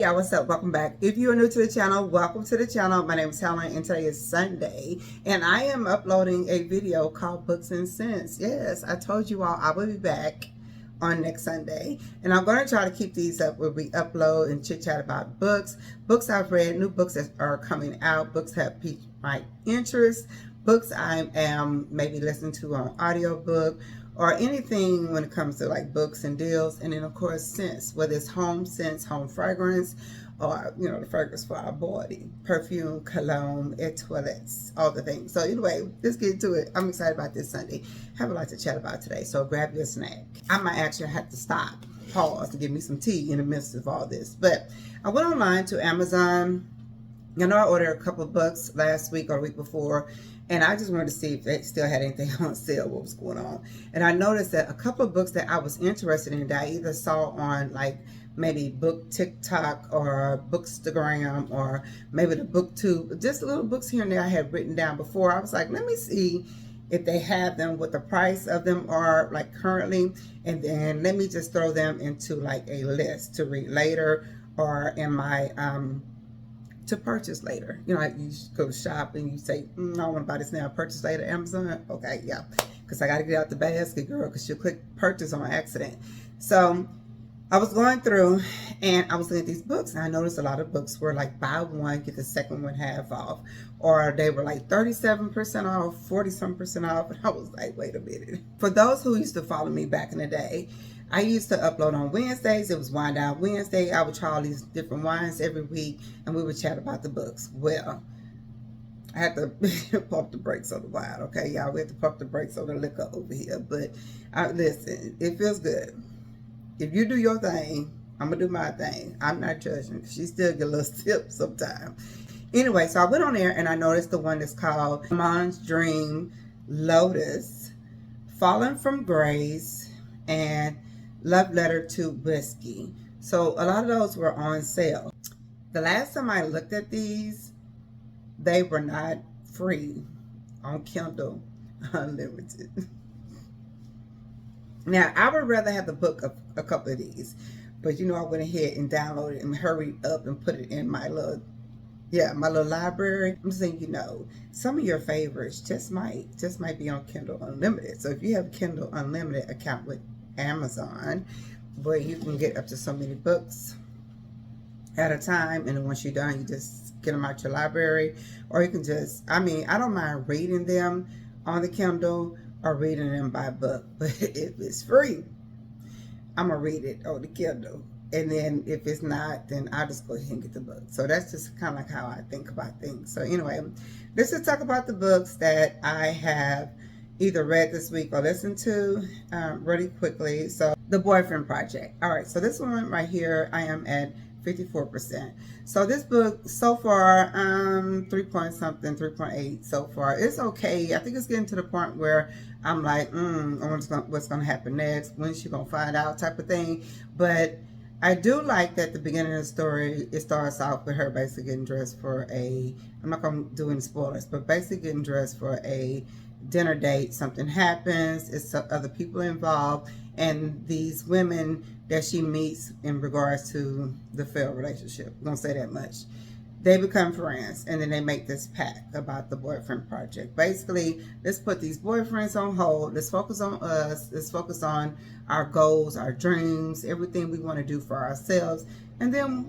Yeah, what's up? Welcome back. If you are new to the channel, welcome to the channel. My name is Helen and today is Sunday and I am uploading a video called Books and Scents. Yes, I told you all I will be back on next Sunday and I'm going to try to keep these up where we upload and chit chat about books I've read, new books that are coming out, books that piqued my interest, books I am maybe listening to on audiobook, or anything when it comes to like books and deals. And then of course scents, whether it's home scents, home fragrance, or the fragrance for our body, perfume, cologne, et toilettes, all the things. So anyway, let's get into it. I'm excited about this Sunday. Have a lot to chat about today, so grab your snack. I might actually have to stop, pause to give me some tea in the midst of all this. But I went online to Amazon. I ordered a couple of books last week or week before, and I just wanted to see if they still had anything on sale, what was going on. And I noticed that a couple of books that I was interested in that I either saw on like maybe book TikTok or Bookstagram or maybe the BookTube, just little books here and there I had written down before. I was like, let me see if they have them, what the price of them are like currently, and then let me just throw them into like a list to read later or in my to purchase later. Like you go shop and you say, I don't want to buy this now, purchase later, Amazon. Okay, yeah, because I got to get out the basket, girl, because you'll click purchase on accident. So I was going through and I was looking at these books and I noticed a lot of books were like buy one, get the second one half off, or they were like 37% off, 40-some% off. And I was like, wait a minute. For those who used to follow me back in the day, I used to upload on Wednesdays. It was Wine Down Wednesday. I would try all these different wines every week and we would chat about the books. Well, I had to pump the brakes on the wine, okay? Y'all, we had to pump the brakes on the liquor over here. But listen, it feels good. If you do your thing, I'm going to do my thing. I'm not judging. She still get a little tip sometimes. Anyway, so I went on there and I noticed the one that's called Mom's Dream Lotus, Fallen from Grace, and Love Letter to Whisky. So a lot of those were on sale. The last time I looked at these, they were not free on Kindle Unlimited. Now, I would rather have the book of a couple of these, but I went ahead and downloaded it and hurried up and put it in my little library. I'm saying, some of your favorites just might be on Kindle Unlimited. So if you have a Kindle Unlimited account with Amazon, where you can get up to so many books at a time, and then once you're done, you just get them out your library, or you can just, I don't mind reading them on the Kindle or reading them by book, but if it's free, I'm gonna read it on the Kindle, and then if it's not, then I'll just go ahead and get the book. So that's just kind of like how I think about things. So anyway, let's just talk about the books that I have either read this week or listened to really quickly. So The Boyfriend Project. All right, so this one right here, I am at 54%. So this book so far, 3 point something, 3.8 so far. It's okay. I think it's getting to the point where I'm like, what's gonna happen next? When's she gonna find out, type of thing. But I do like that the beginning of the story, it starts off with her basically getting dressed for I'm not gonna do any spoilers, but basically getting dressed for a dinner date. Something happens, it's other people involved, and these women that she meets in regards to the failed relationship, I'm gonna say that much, they become friends, and then they make this pact about the Boyfriend Project. Basically, let's put these boyfriends on hold, let's focus on us, let's focus on our goals, our dreams, everything we want to do for ourselves, and then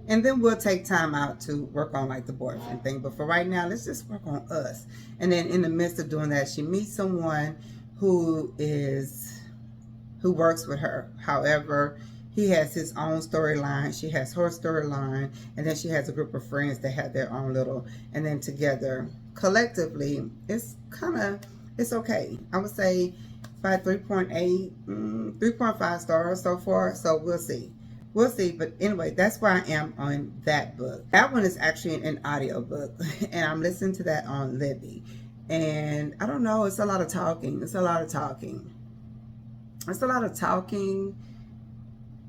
and then we'll take time out to work on like the boyfriend thing. But for right now, let's just work on us. And then in the midst of doing that, she meets someone who works with her. However, he has his own storyline. She has her storyline. And then she has a group of friends that have their own little, and then together, collectively, it's okay. I would say by 3.8, 3.5 stars so far. So we'll see. We'll see, but anyway, that's where I am on that book. That one is actually an audio book, and I'm listening to that on Libby. And I don't know, it's a lot of talking. It's a lot of talking.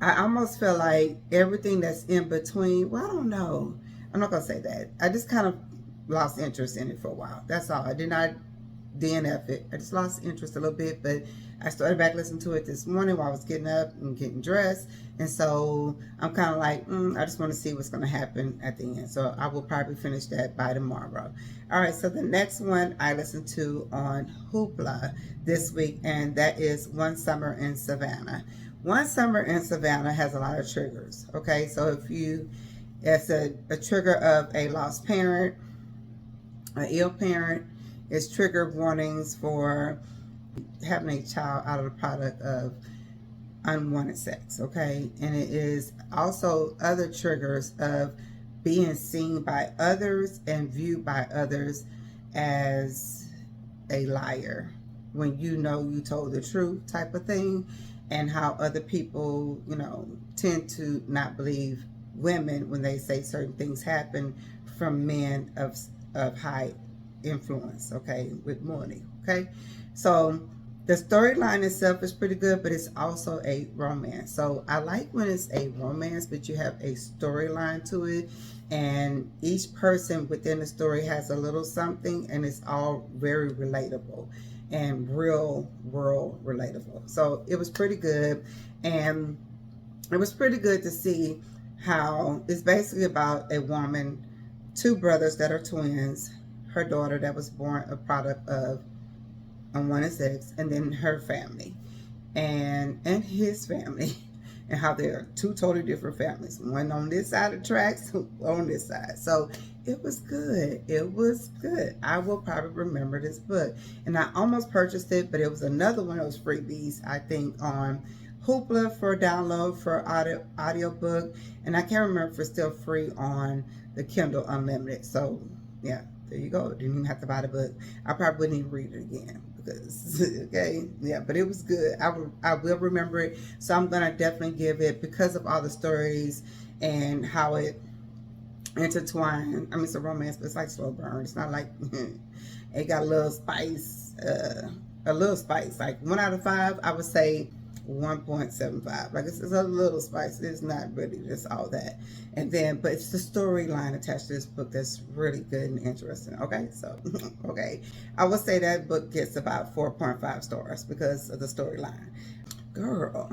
I almost feel like everything that's in between, well, I don't know. I'm not going to say that. I just kind of lost interest in it for a while. That's all. I did not DNF it. I just lost interest a little bit, but I started back listening to it this morning while I was getting up and getting dressed. And so I'm kind of like, I just want to see what's going to happen at the end. So I will probably finish that by tomorrow. All right, so the next one I listened to on Hoopla this week, and that is One Summer in Savanah. One Summer in Savanah has a lot of triggers, okay? So if it's a trigger of a lost parent, an ill parent, it's trigger warnings for having a child out of the product of unwanted sex, okay? And it is also other triggers of being seen by others and viewed by others as a liar when you know you told the truth type of thing, and how other people, tend to not believe women when they say certain things happen from men of high influence, okay, with money, okay? So the storyline itself is pretty good, but it's also a romance. So I like when it's a romance, but you have a storyline to it, and each person within the story has a little something, and it's all very relatable and real world relatable. So it was pretty good, and it was pretty good to see how it's basically about a woman, two brothers that are twins, her daughter that was born a product of unwanted sex, and then her family and his family, and how they're two totally different families, one on this side of the tracks, on this side. So it was good. It was good. I will probably remember this book, and I almost purchased it, but it was another one of those freebies, I think, on Hoopla for download for audio book, and I can't remember if it's still free on the Kindle Unlimited. So yeah, there you go. Didn't even have to buy the book. I probably wouldn't even read it again because okay, yeah, but it was good. I will remember it, so I'm gonna definitely give it, because of all the stories and how it intertwined. I mean, it's a romance, but it's like slow burn. It's not like it got a little spice, like 1 out of 5, I would say 1.75. Like it's a little spice. It's not really just all that. And then, but it's the storyline attached to this book that's really good and interesting. Okay, so okay, I would say that book gets about 4.5 stars because of the storyline. Girl,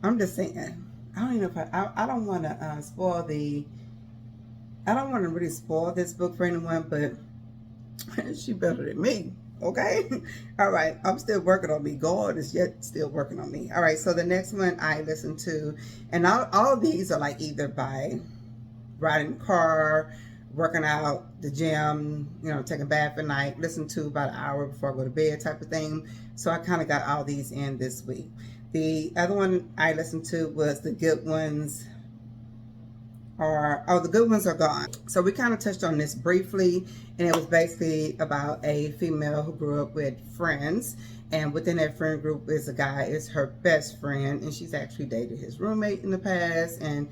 I'm just saying, I don't even know if I don't want to spoil the. I don't want to really spoil this book for anyone, but she better than me. Okay. All right. I'm still working on me. God is yet still working on me. All right. So the next one I listened to, and all of these are like either by riding the car, working out, the gym, taking a bath at night, listen to about an hour before I go to bed type of thing. So I kind of got all these in this week. The other one I listened to was The Good Ones The Good Ones Are Gone. So we kind of touched on this briefly, and it was basically about a female who grew up with friends, and within that friend group is a guy, is her best friend, and she's actually dated his roommate in the past, and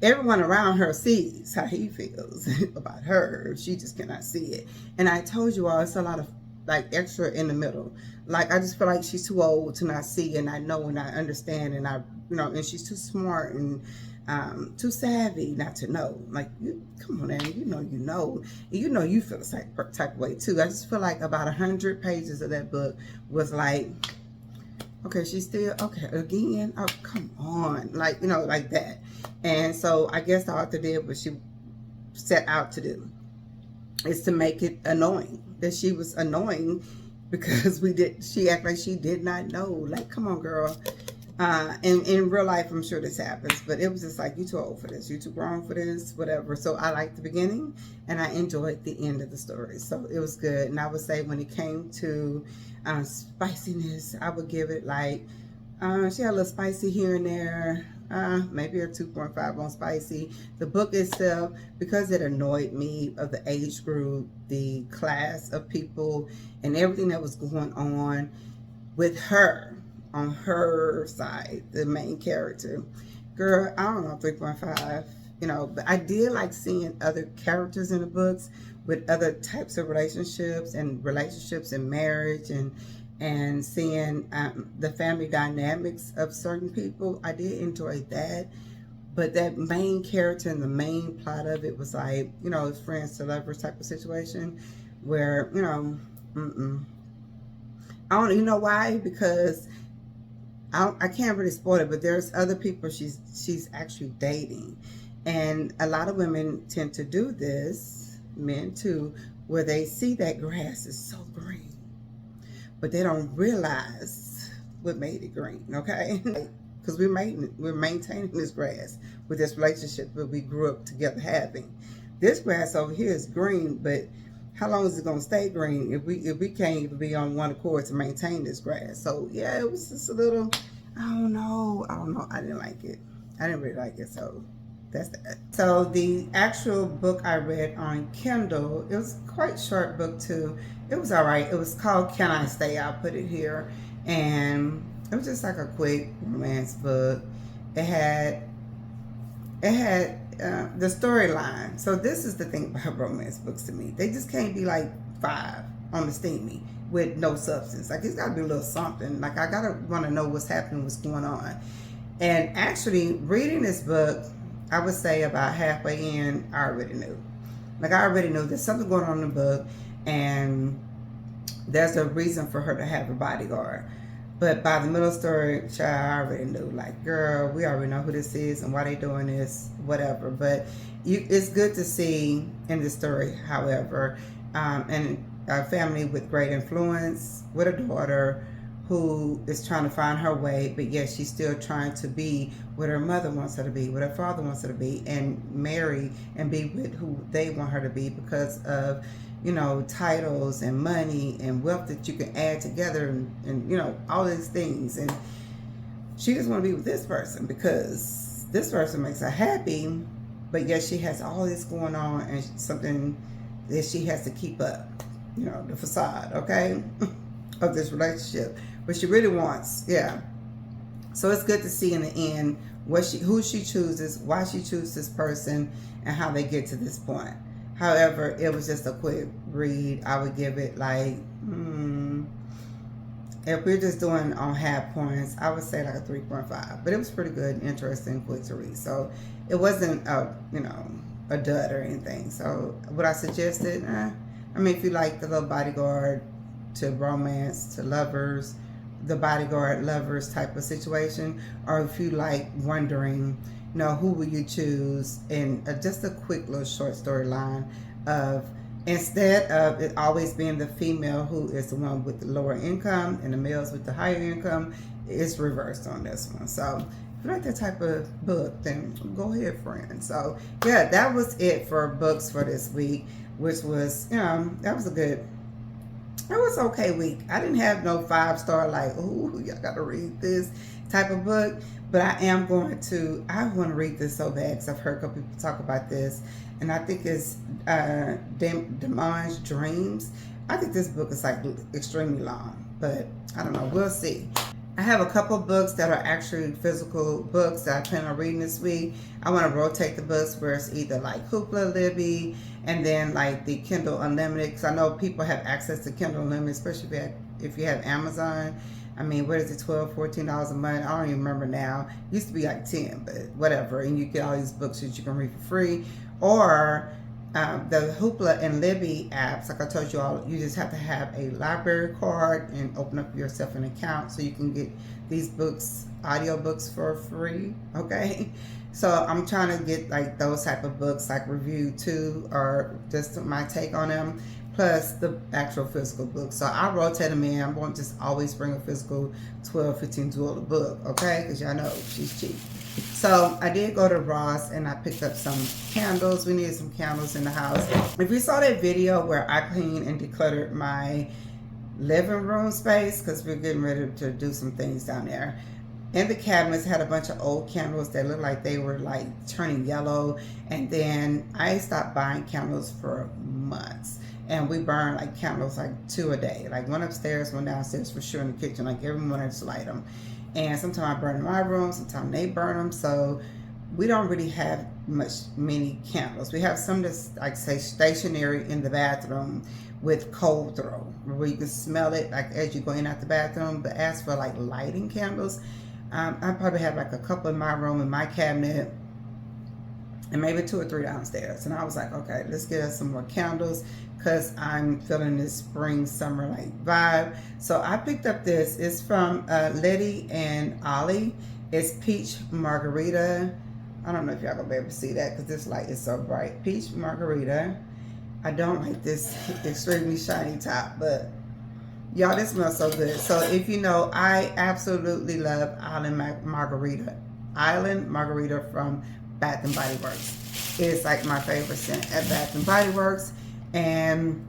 everyone around her sees how he feels about her. She just cannot see it. And I told you all, it's a lot of like extra in the middle. Like I just feel like she's too old to not see, and I know and I understand, and and she's too smart and too savvy not to know. Like, come on, man, you feel the type of way too. I just feel like about 100 pages of that book was like, okay, she's still okay again. Oh, come on, like like that. And so I guess the author did what she set out to do, is to make it annoying. That she was annoying because she acted like she did not know. Like, come on, girl. In real life, I'm sure this happens, but it was just like, you too old for this, you too grown for this, whatever. So I liked the beginning, and I enjoyed the end of the story. So it was good. And I would say when it came to spiciness, I would give it like, she had a little spicy here and there, maybe a 2.5 on spicy. The book itself, because it annoyed me of the age group, the class of people, and everything that was going on with her, on her side, the main character. Girl, I don't know, 3.5, but I did like seeing other characters in the books with other types of relationships and marriage, and seeing the family dynamics of certain people. I did enjoy that, but that main character and the main plot of it was like, friends to lovers type of situation where, Mm-mm. I don't. You know why? Because I can't really spoil it, but there's other people she's actually dating, and a lot of women tend to do this, men too, where they see that grass is so green, but they don't realize what made it green. Okay, because we're maintaining this grass with this relationship that we grew up together having. This grass over here is green, but how long is it gonna stay green if we can't even be on one accord to maintain this grass? So yeah, it was just a little, I don't know, I didn't like it. I didn't really like it, so that's that. So the actual book I read on Kindle, it was quite short book too. It was all right. It was called Can I Stay? I'll put it here. And it was just like a quick romance book. It had the storyline. So this is the thing about romance books to me. They just can't be like 5 on the steamy with no substance. Like, it's got to be a little something. Like, I got to want to know what's happening, what's going on. And actually, reading this book, I would say about halfway in, I already knew. Like, I already knew there's something going on in the book, and there's a reason for her to have a bodyguard. But by the middle of the story, child, I already knew. Like, girl, we already know who this is and why they doing this, whatever. But it's good to see in the story, however, and a family with great influence, with a daughter who is trying to find her way, but yet she's still trying to be what her mother wants her to be, what her father wants her to be, and marry and be with who they want her to be because of, titles and money and wealth that you can add together and all these things. And she just want to be with this person because this person makes her happy, but yet she has all this going on and something that she has to keep up, the facade, okay, of this relationship. But she really wants, yeah. So it's good to see in the end who she chooses, why she chooses this person, and how they get to this point. However, it was just a quick read. I would give it like, if we're just doing on half points, I would say like a 3.5. But it was pretty good, interesting, quick to read. So it wasn't a dud or anything. So would I suggest it? If you like the little bodyguard to romance to lovers, the bodyguard lovers type of situation, or if you like wondering, who will you choose, and just a quick little short storyline of, instead of it always being the female who is the one with the lower income and the males with the higher income, it's reversed on this one. So if you like that type of book, then go ahead, friend. So yeah, that was it for books for this week, which was, that was it was okay week. I didn't have no 5-star like, ooh, y'all gotta read this type of book, but I want to read this so bad because I've heard a couple people talk about this, and I think it's Demon's Dreams. I think this book is like extremely long, but I don't know, we'll see. I have a couple books that are actually physical books that I plan on reading this week. I want to rotate the books where it's either like Hoopla, Libby, and then like the Kindle Unlimited, because I know people have access to Kindle Unlimited, especially if you have Amazon. What is it, $12, $14 a month? I don't even remember now. It used to be like 10, but whatever. And you get all these books that you can read for free. Or the Hoopla and Libby apps, like I told you all, you just have to have a library card and open up yourself an account so you can get these books, audio books, for free, okay? So I'm trying to get like those type of books, like review too, or just my take on them, plus the actual physical book. So I'll rotate them in. I won't just always bring a physical $12, $15 book, okay? Because y'all know she's cheap. So I did go to Ross and I picked up some candles. We needed some candles in the house. If you saw that video where I cleaned and decluttered my living room space, because we're getting ready to do some things down there, in the cabinets had a bunch of old candles that looked like they were like turning yellow. And then I stopped buying candles for months. And we burn like candles like 2 a day, like one upstairs, one downstairs for sure in the kitchen. Like every morning I just light them. And sometimes I burn in my room, sometimes they burn them. So we don't really have many candles. We have some that's like say stationary in the bathroom with cold throw, where you can smell it like as you go in out the bathroom. But as for like lighting candles, I probably have like a couple in my room, in my cabinet, and maybe 2 or 3 downstairs. And I was like, okay, let's get us some more candles because I'm feeling this spring summer like vibe. So I picked up this. It's from Libby and ELLE. It's peach margarita. I don't know if y'all gonna be able to see that because this light is so bright. Peach margarita. I don't like this extremely shiny top, but y'all, this smells so good. So if you know, I absolutely love Island Margarita. Island Margarita from Bath and Body Works. It's like my favorite scent at Bath and Body Works. And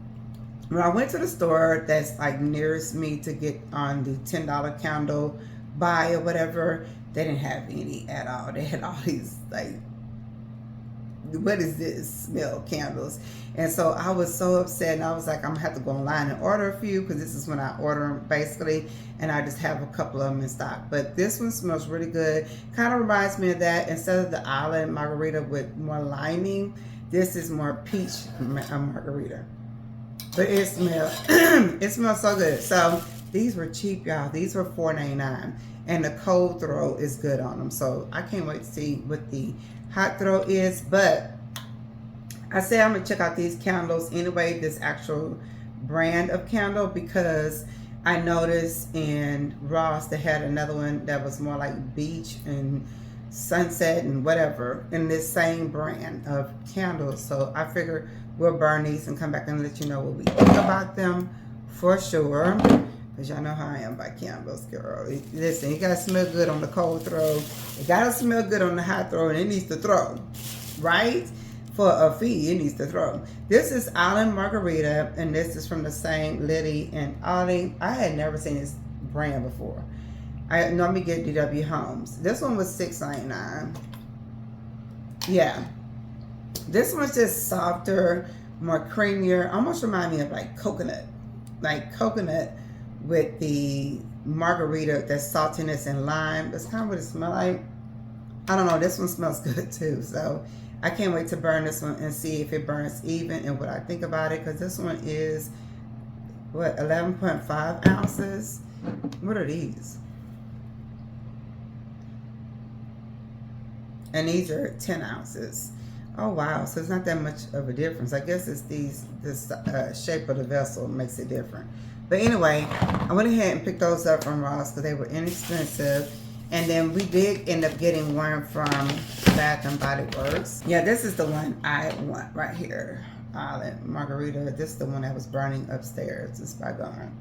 when I went to the store that's like nearest me to get on the $10 candle buy or whatever, they didn't have any at all. They had all these like, what is this smell candles? And so I was so upset, and I was like, I'm gonna have to go online and order a few because this is when I order them basically, and I just have a couple of them in stock. But this one smells really good. Kind of reminds me of that. Instead of the Island Margarita with more liming, this is more peach margarita. But it smells it smells so good. So these were cheap, y'all. These were $4.99, and the cold throw is good on them. So I can't wait to see what the hot throw is. But I said I'm gonna check out these candles anyway, this actual brand of candle, because I noticed in Ross they had another one that was more like beach and sunset and whatever in this same brand of candles. So I figured we'll burn these and come back and let you know what we think about them for sure. Because y'all know how I am by candles, girl. Listen, you gotta smell good on the cold throw. It gotta smell good on the hot throw, and it needs to throw, right? For a fee, it needs to throw. This is Island Margarita, and this is from the same Libby and ELLE. I had never seen this brand before. I normally get DW Homes. This one was $6.99. Yeah. This one's just softer, more creamier. Almost remind me of like coconut. Like coconut with the margarita, that saltiness and lime. That's kind of what it smells like. I don't know. This one smells good too. So I can't wait to burn this one and see if it burns even and what I think about it. Because this one is, what, 11.5 ounces? What are these? And these are 10 ounces. Oh, wow. So it's not that much of a difference. I guess it's this shape of the vessel makes it different. But anyway, I went ahead and picked those up from Ross because they were inexpensive. And then we did end up getting one from Bath and Body Works. Yeah, this is the one I want right here. Island Margarita. This is the one that was burning upstairs. It's by Gone.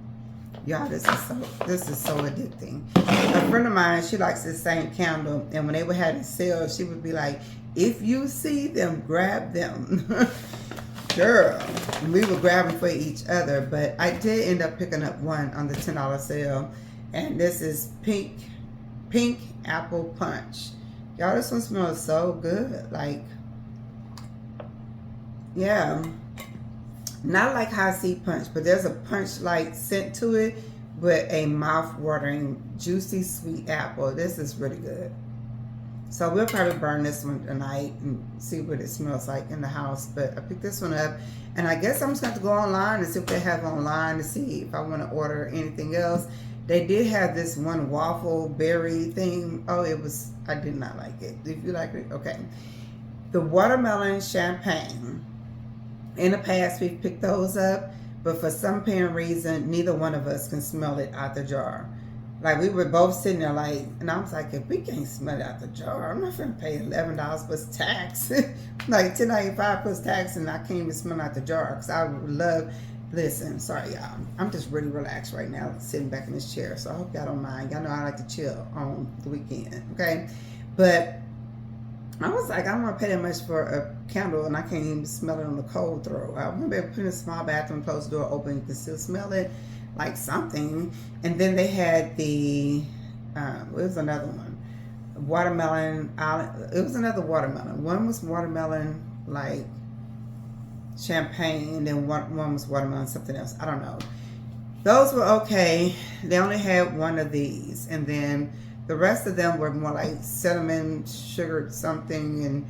Y'all, this is so addicting. A friend of mine, she likes this same candle, and when they would have it sale, she would be like, if you see them, grab them. Girl, we would grab them for each other. But I did end up picking up one on the $10 sale, and this is pink apple punch. Y'all, this one smells so good. Like, yeah, not like high C punch, but there's a punch like scent to it, but a mouth-watering, juicy, sweet apple. This is really good. So we'll probably burn this one tonight and see what it smells like in the house. But I picked this one up, and I guess I'm just going to go online and see what they have online to see if I want to order anything else. They did have this one waffle berry thing. Oh, I did not like it. If you like it, okay. The watermelon champagne. In the past, we've picked those up, but for some apparent reason, neither one of us can smell it out the jar. Like, we were both sitting there like, and I was like, if we can't smell it out the jar, I'm not going to pay $11 plus tax. Like $10.95 plus tax, and I can't even smell out the jar, because I would love. Listen, sorry y'all, I'm just really relaxed right now sitting back in this chair, so I hope y'all don't mind. Y'all know I like to chill on the weekend, okay? But I was like, I don't want to pay that much for a candle and I can't even smell it on the cold throw. I want to be able to put in a small bathroom, close the door open, you can still smell it like something. And then they had the it was another one, watermelon. It was another watermelon. One was watermelon like champagne, and then one was watermelon something else. I don't know. Those were okay. They only had one of these, and then the rest of them were more like cinnamon sugared something, and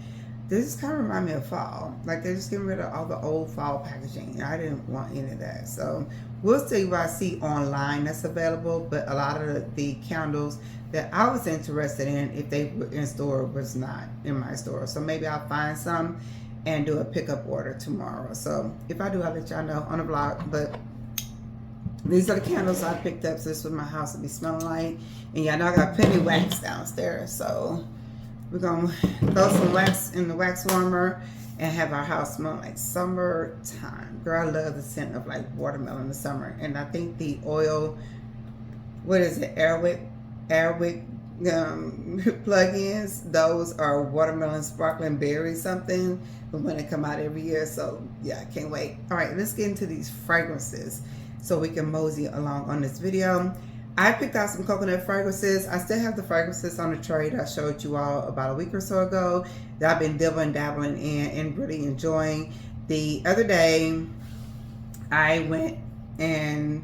this kind of remind me of fall. Like they're just getting rid of all the old fall packaging, and I didn't want any of that. So We'll see what I see online that's available, but a lot of the candles that I was interested in, if they were in store, was not in my store. So maybe I'll find some and do a pickup order tomorrow. So if I do, I'll let y'all know on the vlog. But these are the candles I picked up. So this is what my house will be smelling like. And y'all know I got plenty wax downstairs. So we're going to throw some wax in the wax warmer and have our house smell like summertime. Girl, I love the scent of like watermelon in the summer. And I think the oil, what is it, Airwick plug-ins, those are watermelon sparkling berry something, but when they come out every year. So yeah, I can't wait. All right, let's get into these fragrances so we can mosey along on this video. I picked out some coconut fragrances. I still have the fragrances on the tray that I showed you all about a week or so ago that I've been dabbling in and really enjoying. The other day, I went and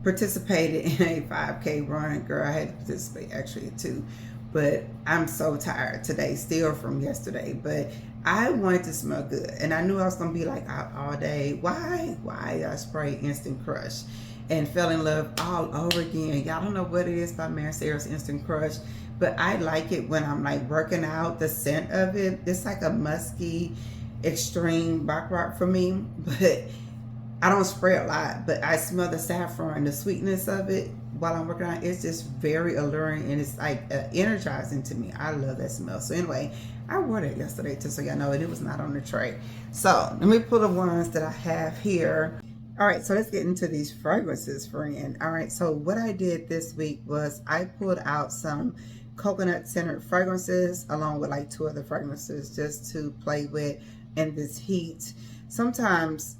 participated in a 5K run. Girl, I had to participate actually too, but I'm so tired today still from yesterday. But I wanted to smell good, and I knew I was gonna be like out all day. Why I sprayed Instant Crush and fell in love all over again. Y'all don't know what it is about Mancera's Instant Crush, but I like it when I'm like working out. The scent of it, it's like a musky extreme rock for me, but I don't spray a lot, but I smell the saffron, the sweetness of it while I'm working out. It's just very alluring, and it's like energizing to me. I love that smell. So anyway, I wore it yesterday just so y'all know, and it was not on the tray. So let me pull the ones that I have here. All right, so let's get into these fragrances, friend. All right, so what I did this week was I pulled out some coconut scented fragrances along with like 2 other fragrances just to play with in this heat. Sometimes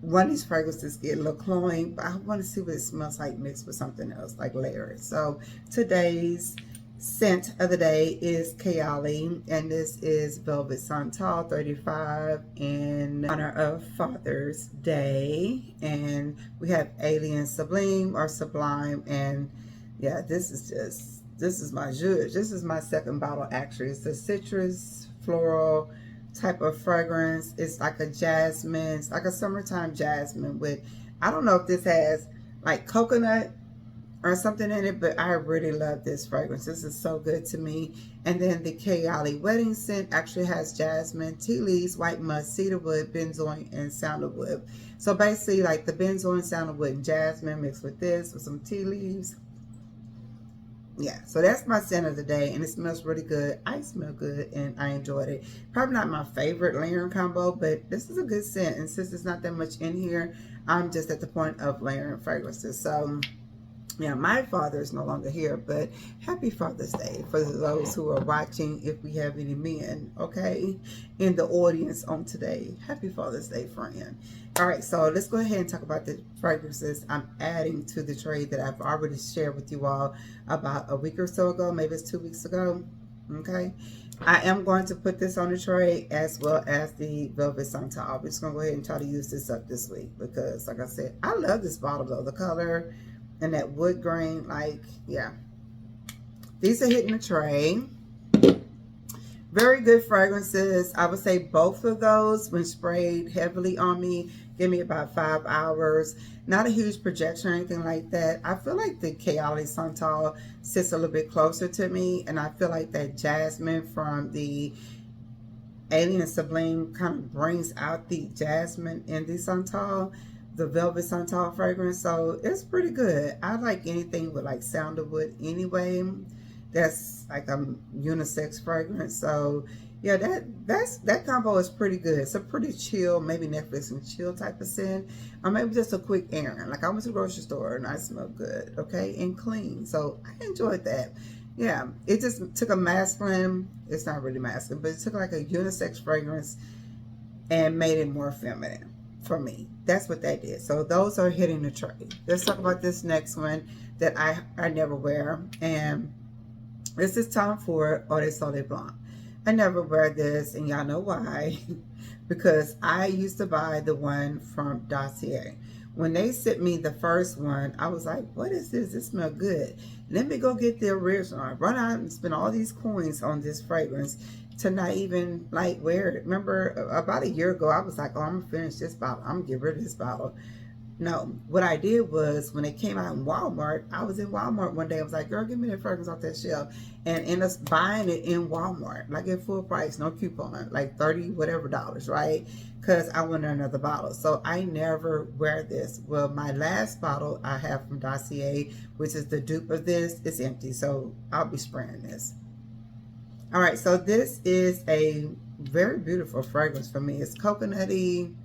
one of these fragrances get a little cloying, but I want to see what it smells like mixed with something else, like layered. So today's scent of the day is Kayali, and this is Velvet Santal 35 in honor of Father's Day. And we have ELLE Sublime or Sublime, and yeah, this is my judge. This is my second bottle actually. It's a citrus floral type of fragrance. It's like a jasmine. It's like a summertime jasmine with, I don't know if this has like coconut or something in it, but I really love this fragrance. This is so good to me. And then the Kayali wedding scent actually has jasmine, tea leaves, white musk, cedarwood, benzoin, and sandalwood. So basically like the benzoin, sandalwood, and jasmine mixed with this with some tea leaves. Yeah, so that's my scent of the day, and it smells really good. I smell good, and I enjoyed it. Probably not my favorite layering combo, but this is a good scent. And since there's not that much in here, I'm just at the point of layering fragrances. So yeah, my father is no longer here, but happy Father's Day for those who are watching, if we have any men, okay, in the audience on today. Happy Father's Day, friend. All right, so let's go ahead and talk about the fragrances I'm adding to the tray that I've already shared with you all about a week or so ago, maybe it's 2 weeks ago, okay? I am going to put this on the tray as well as the Velvet Santal. We're just going to go ahead and try to use this up this week because, like I said, I love this bottle though. The color and that wood grain, like, yeah. These are hitting the tray. Very good fragrances. I would say both of those, when sprayed heavily on me, give me about 5 hours. Not a huge projection or anything like that. I feel like the Kayali Santal sits a little bit closer to me, and I feel like that jasmine from the ELLE Sublime kind of brings out the jasmine in the Santal, the Velvet Santal fragrance. So it's pretty good. I like anything with like sandalwood anyway. That's like a unisex fragrance. So yeah, that combo is pretty good. It's a pretty chill, maybe Netflix and chill type of scent, or maybe just a quick errand. Like I went to the grocery store and I smelled good, okay, and clean. So I enjoyed that. Yeah, it just took a masculine, it's not really masculine, but it took like a unisex fragrance and made it more feminine for me. That's what that did. So those are hitting the tray. Let's talk about this next one that I never wear, and this is Tom Ford Eau de Soleil Blanc. I never wear this, and y'all know why. Because I used to buy the one from Dossier. When they sent me the first one, I was like, what is this? It smells good. Let me go get the original. I run out and spend all these coins on this fragrance to not even like wear it. Remember about a year ago, I was like, oh, I'm gonna finish this bottle. I'm gonna get rid of this bottle. No, what I did was when it came out in Walmart, I was in Walmart one day. I was like, girl, give me that fragrance off that shelf. And end up buying it in Walmart, like at full price, no coupon, like 30 whatever dollars, right? Because I wanted another bottle. So I never wear this. Well, my last bottle I have from Dossier, which is the dupe of this, is empty. So I'll be spraying this. All right, so this is a very beautiful fragrance for me. It's coconutty.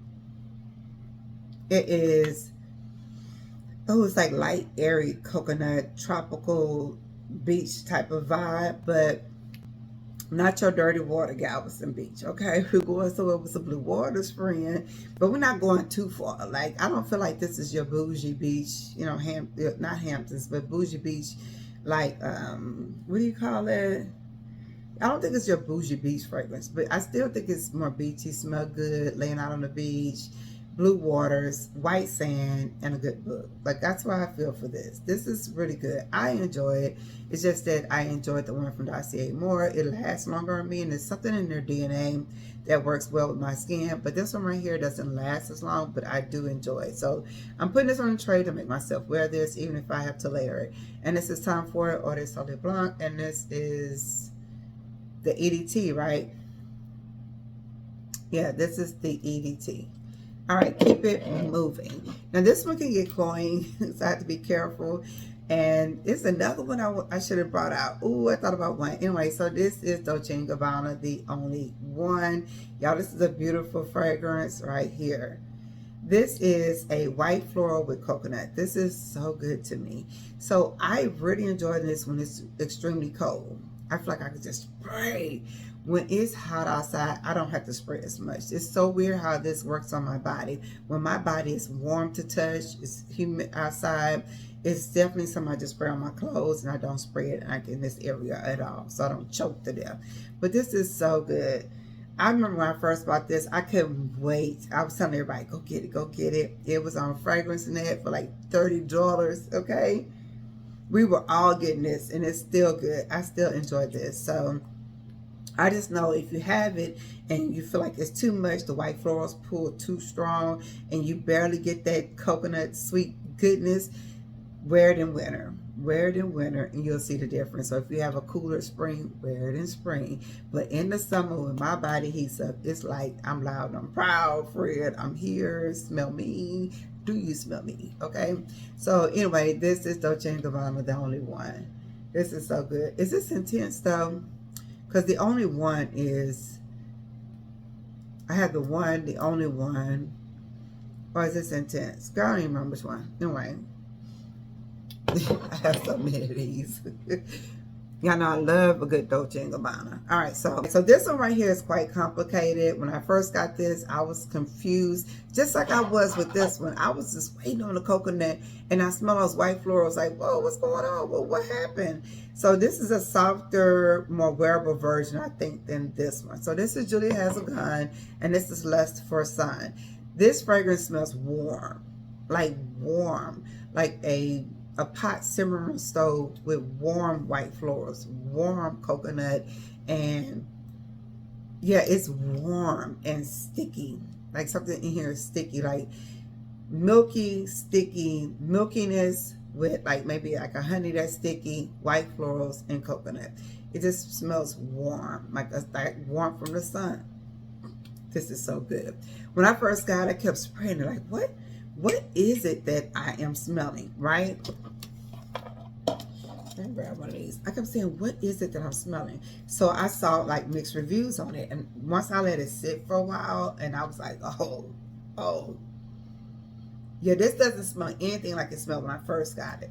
It is, oh, it's like light, airy coconut, tropical beach type of vibe, but not your dirty water Galveston Beach, okay? We're going somewhere with some blue waters, friend, but we're not going too far. Like, I don't feel like this is your bougie beach, you know, not Hamptons, but bougie beach, like, what do you call it? I don't think it's your bougie beach fragrance, but I still think it's more beachy, smell good, laying out on the beach, blue waters, white sand, and a good book. Like, that's why I feel for this. This is really good. I enjoy it. It's just that I enjoyed the one from Dossier more. It lasts longer on me, and there's something in their DNA that works well with my skin. But this one right here doesn't last as long, but I do enjoy it. So I'm putting this on a tray to make myself wear this, even if I have to layer it. And this is time for Eau de Soleil Blanc, and this is the EDT, right? Yeah, this is the EDT. All right, keep it moving. Now this one can get cloying, so I have to be careful. And it's another one I should have brought out. Ooh, I thought about one. Anyway, so this is Dolce & Gabbana, the only one. Y'all, this is a beautiful fragrance right here. This is a white floral with coconut. This is so good to me. So I really enjoy this when it's extremely cold. I feel like I could just spray. When it's hot outside, I don't have to spray as much. It's so weird how this works on my body. When my body is warm to touch, it's humid outside, it's definitely something I just spray on my clothes, and I don't spray it like in this area at all, so I don't choke to death. But this is so good. I remember when I first bought this, I couldn't wait. I was telling everybody, go get it, go get it. It was on Fragrance Net for like $30, okay? We were all getting this, and it's still good. I still enjoy this. So I just know if you have it and you feel like it's too much, the white florals pull too strong, and you barely get that coconut sweet goodness, wear it in winter. Wear it in winter and you'll see the difference. So if you have a cooler spring, wear it in spring. But in the summer, when my body heats up, it's like I'm loud, I'm proud, Fred, I'm here, smell me. Do you smell me? Okay. So anyway, this is Dolce & Gabbana, the only one. This is so good. Is this intense though? Because the only one is, I have the one, the only one. Or is this intense? Girl, I don't even remember which one. Anyway. I have so many of these. Y'all know I love a good Dolce & Gabbana. All right, so this one right here is quite complicated. When I first got this, I was confused, just like I was with this one. I was just waiting on the coconut, and I smell those white florals like, whoa, what's going on? Well, what happened? So this is a softer, more wearable version, I think, than this one. So this is Julia Has a Gun, and this is Lust for Sun. This fragrance smells warm, like a pot simmering stove with warm white florals, warm coconut, and yeah, it's warm and sticky. Like something in here is sticky, like milky, sticky, milkiness with like maybe like a honey that's sticky, white florals, and coconut. It just smells warm, like warm from the sun. This is so good. When I first got it, I kept spraying it like, what is it that I am smelling, right? Let me grab one of these. I kept saying, what is it that I'm smelling? So I saw like mixed reviews on it, and once I let it sit for a while, and I was like, oh, yeah, this doesn't smell anything like it smelled when I first got it.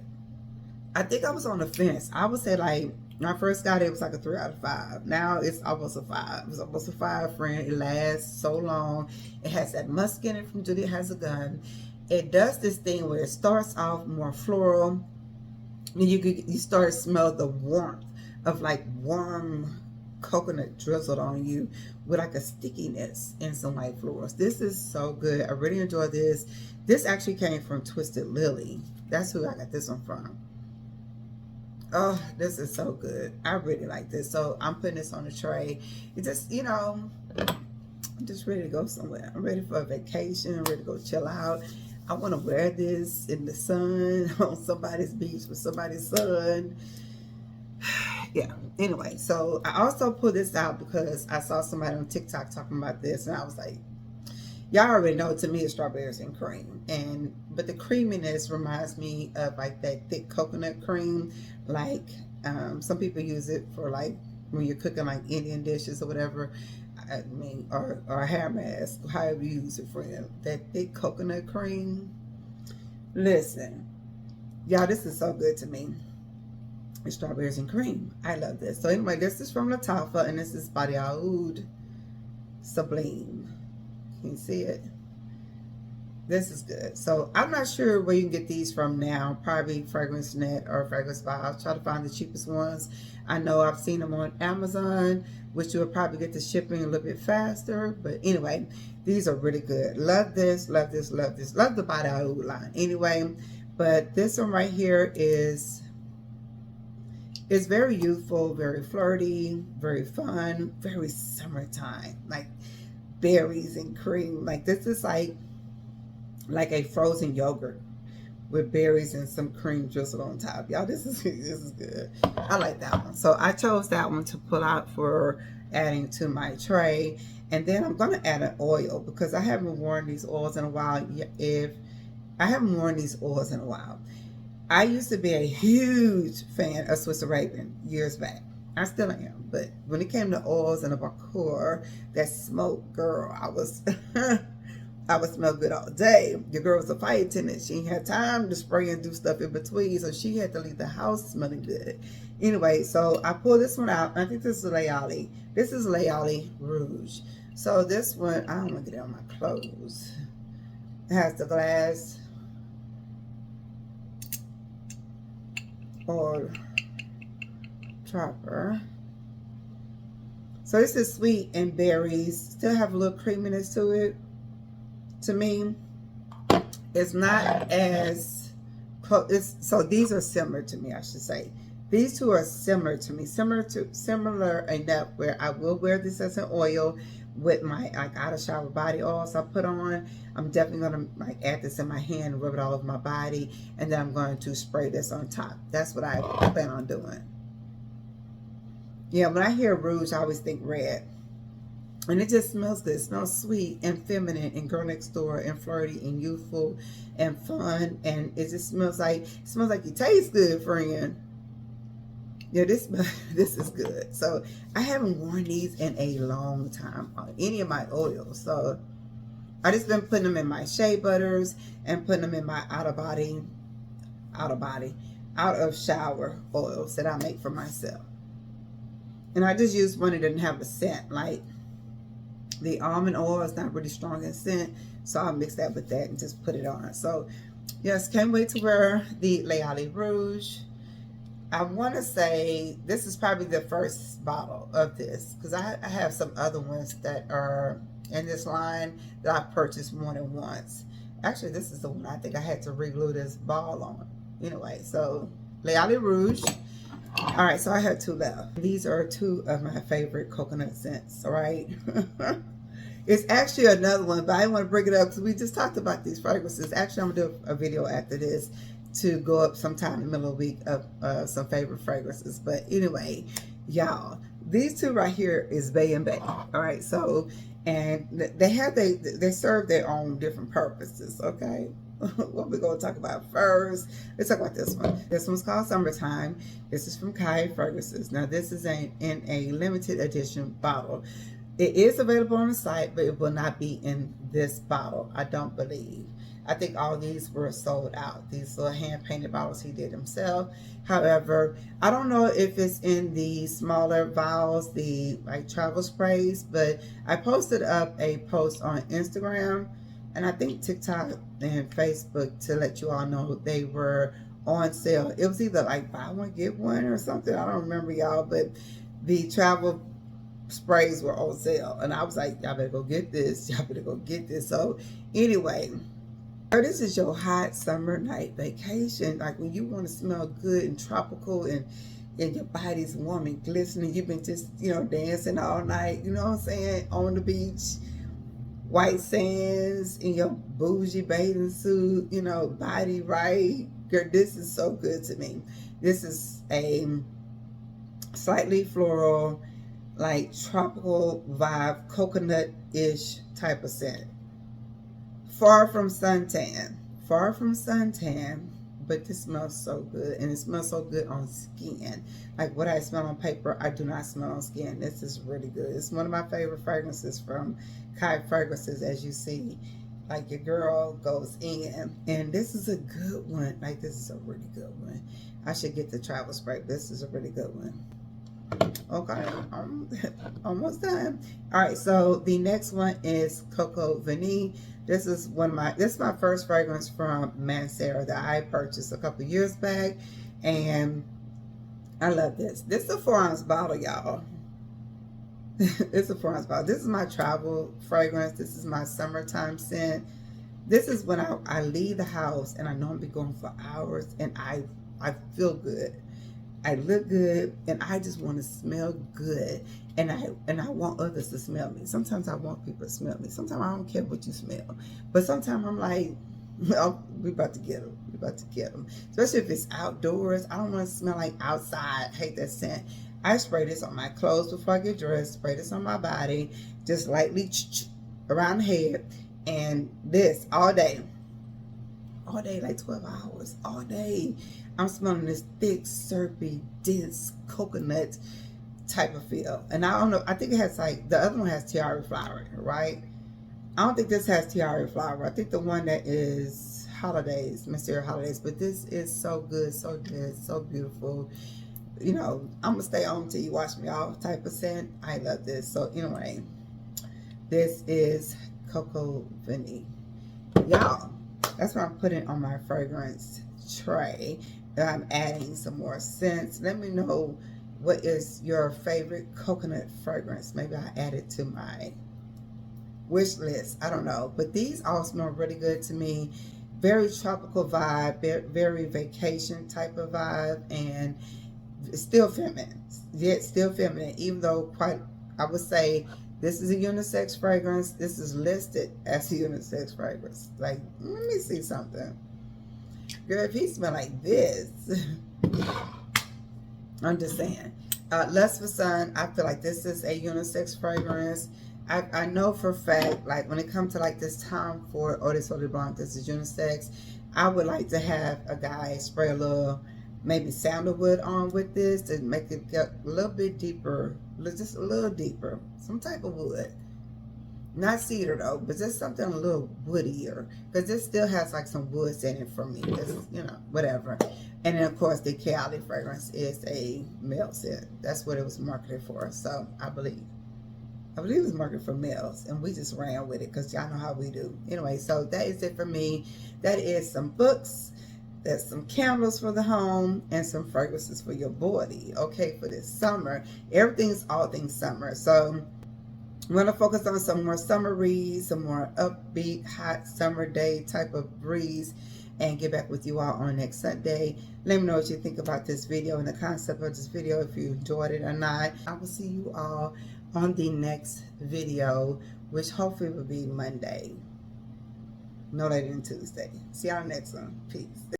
I think I was on the fence. I would say like, when I first got it, it was like a 3 out of 5. Now it's almost a 5. It's almost a 5, friend. It lasts so long. It has that musk in it from Julia Has a Gun. It does this thing where it starts off more floral, and you start to smell the warmth of like warm coconut drizzled on you with like a stickiness and some white florals. This is so good. I really enjoy this. This actually came from Twisted Lily. That's who I got this one from. Oh, this is so good. I really like this. So I'm putting this on the tray. It just, you know, I'm just ready to go somewhere. I'm ready for a vacation. I'm ready to go chill out. I want to wear this in the sun on somebody's beach with somebody's son. Yeah, anyway, so I also pulled this out because I saw somebody on TikTok talking about this, and I was like, y'all already know, to me it's strawberries and cream, but the creaminess reminds me of like that thick coconut cream. Like some people use it for like when you're cooking like Indian dishes or whatever. I mean, or a hair mask, however you use it for them. That thick coconut cream. Listen, y'all, this is so good to me. It's strawberries and cream. I love this. So anyway, this is from Lattafa, and this is by the Eau de Sublime. Can you see it? This is good. So I'm not sure where you can get these from now. Probably Fragrance Net or Fragrance Buy. I'll try to find the cheapest ones. I know I've seen them on Amazon, which you will probably get the shipping a little bit faster. But anyway, these are really good. Love this, love this, love this. Love the By the Eau line. Anyway, but this one right here is very youthful, very flirty, very fun, very summertime. Like berries and cream. Like this is like a frozen yogurt with berries and some cream drizzled on top. Y'all, this is good. I like that one. So I chose that one to pull out for adding to my tray. And then I'm going to add an oil because I haven't worn these oils in a while. I used to be a huge fan of Swiss Arabian years back. I still am. But when it came to oils and a Bacor, that smoke, girl, I would smell good all day. Your girl was a flight attendant. She didn't have time to spray and do stuff in between, so she had to leave the house smelling good. Anyway, so I pulled this one out. I think this is Layali. This is Layali Rouge. So this one, I don't want to get it on my clothes. It has the glass or dropper. So this is sweet and berries. Still have a little creaminess to it. To me, it's not as close. So these are similar to me, I should say. These two are similar to me, similar enough where I will wear this as an oil with my like out of shower body oils I put on. I'm definitely gonna like add this in my hand and rub it all over my body, and then I'm going to spray this on top. That's what I plan on doing. Yeah, when I hear rouge, I always think red. And it just smells good. It smells sweet and feminine and girl next door and flirty and youthful and fun. And it just smells like you taste good, friend. Yeah, this is good. So I haven't worn these in a long time on any of my oils. So I just been putting them in my shea butters and putting them in my out of shower oils that I make for myself. And I just used one that didn't have a scent. Like the almond oil is not really strong in scent, so I'll mix that with that and just put it on. So yes, can't wait to wear the Layali Rouge. I want to say this is probably the first bottle of this because I have some other ones that are in this line that I've purchased more than once. Actually, this is the one I think I had to reglue this ball on. Anyway, so Layali Rouge. All right, so I have two left. These are two of my favorite coconut scents, all right? It's actually another one, but I want to bring it up because we just talked about these fragrances. Actually, I'm going to do a video after this to go up sometime in the middle of the week of some favorite fragrances. But anyway, y'all, these two right here is Bay and Bay, all right? So, and they serve their own different purposes, okay? What we're going to talk about first, let's talk about this one. This one's called Summertime. This is from Khye Fragrances. Now this is in a limited edition bottle. It is available on the site, but it will not be in this bottle, I don't believe. I think all these were sold out. These little hand painted bottles he did himself. However, I don't know if it's in the smaller vials, the like travel sprays, but I posted up a post on Instagram and I think TikTok and Facebook to let you all know they were on sale. It was either like buy one, get one or something. I don't remember, y'all, but the travel sprays were on sale. And I was like, y'all better go get this. Y'all better go get this. So anyway, this is your hot summer night vacation. Like when you want to smell good and tropical and your body's warm and glistening. You've been just, dancing all night, you know what I'm saying, on the beach. white sands in your bougie bathing suit, you know, body right. Girl, this is so good to me. This is a slightly floral, like tropical vibe, coconut-ish type of scent. Far from suntan. Far from suntan, but this smells so good, and it smells so good on skin. Like what I smell on paper, I do not smell on skin. This is really good. It's one of my favorite fragrances from Khye Fragrances, as you see. Like your girl goes in, and this is a good one. Like this is a really good one. I should get the travel spray. This is a really good one. Okay, I'm almost done. All right, so the next one is Coco Vanille. This is my first fragrance from Mancera that I purchased a couple years back, and I love this. This is a 4-ounce bottle, y'all. It's a 4-ounce bottle. This is my travel fragrance. This is my summertime scent. This is when I leave the house and I know I'm be going for hours, and I feel good. I look good, and I just want to smell good, and I want others to smell me. Sometimes I want people to smell me. Sometimes I don't care what you smell, but sometimes I'm like, oh, we about to get them. We about to get them. Especially if it's outdoors. I don't want to smell like outside. I hate that scent. I spray this on my clothes before I get dressed. Spray this on my body, just lightly around the head, and this all day, like 12 hours, all day. I'm smelling this thick, syrupy, dense coconut type of feel. And I don't know, I think it has like, the other one has tiara flower, right? I don't think this has tiara flower. I think the one that is holidays, Mancera holidays, but this is so good, so good, so beautiful. You know, I'm gonna stay on till you wash me off type of scent. I love this. So anyway, this is Coco Vanille. Y'all, that's what I'm putting on my fragrance tray. I'm adding some more scents. Let me know what is your favorite coconut fragrance. Maybe I add it to my wish list. I don't know. But these all smell really good to me. Very tropical vibe, very vacation type of vibe, and it's still feminine. Yet still feminine, even though I would say this is a unisex fragrance. This is listed as a unisex fragrance. Like, let me see something. Girl, if he smell like this, I'm just saying. Lust for Sun, I feel like this is a unisex fragrance. I know for a fact, like when it comes to like this time for Eau de Soleil Blanc, this is unisex. I would like to have a guy spray a little, maybe sandalwood on with this to make it get a little bit deeper, just a little deeper. Some type of wood. Not cedar though, but just something a little woodier, because this still has like some woods in it for me. It's, you know, whatever. And then of course the Layali fragrance is a male scent. That's what it was marketed for. So I believe it was marketed for males, and we just ran with it because y'all know how we do. Anyway, so that is it for me. That is some books. That's some candles for the home and some fragrances for your body. Okay, for this summer. Everything's all things summer. So I'm going to focus on some more summer reads, some more upbeat, hot summer day type of breeze, and get back with you all on next Sunday. Let me know what you think about this video and the concept of this video, if you enjoyed it or not. I will see you all on the next video, which hopefully will be Monday. No later than Tuesday. See y'all next one. Peace.